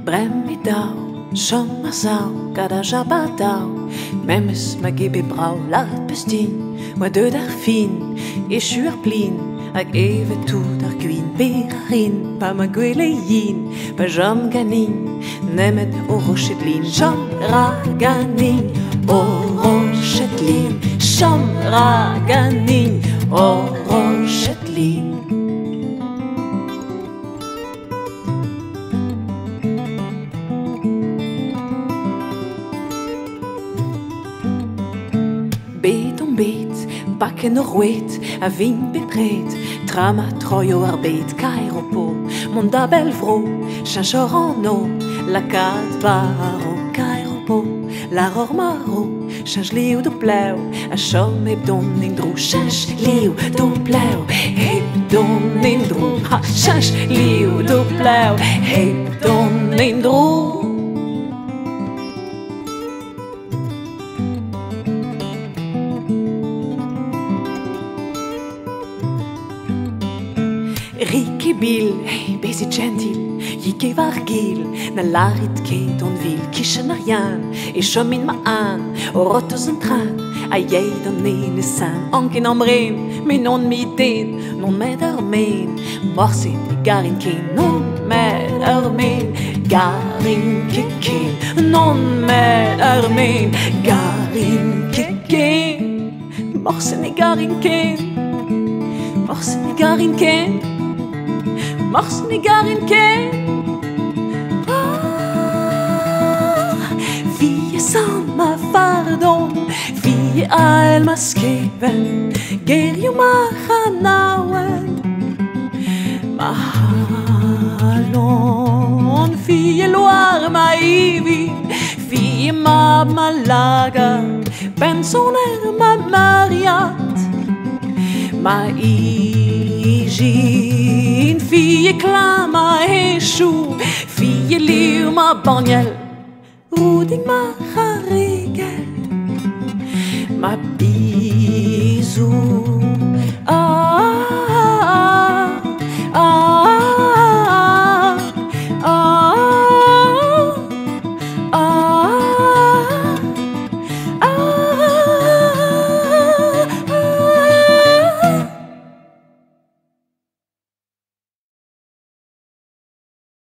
Brem i dag, som sau, kada jabadau. Memmes ma gebe brau lat bestin, moi død fin, e sjur plin, ag eve tout ar gwin berarin, pa ma gwele yin, pa jom ganin, nemet o rochet lin, jom raganin, o rochet lin, jom raganin, o rochet lin. Bet om bet, bakken og rwet, a vin bepret, trama troio ar bet kairo po, mon dabel vro, chanchor en o, la kat baro kairo po, la ror maro, change liu do pleu, a chom eb don indru, change liu do pleu, eb don indru, ha, change liu do pleu, eb don indru. Rike bil, hey, besi gentil, jike vargil, na larit ke don vil, kishen arian, e chomin ma an, o rotos en tran, a jei don nene san, anken amren, men non mi den, non med armen, morsin, garin ken, non med armen, garin keken, non med armen, garin keken, morsin e garin ken, morsin e garin ken, mars ni garin ken. Vi är samma fardom, vi är alma skriven, ger ju mahanauen. Mahalon, vi är loarma ivi, vi är mamma laga, bensoner ma mariat, ma ijin, fie klama heshu, fie liu ma banyel, ruding ma harigel, ma bisou.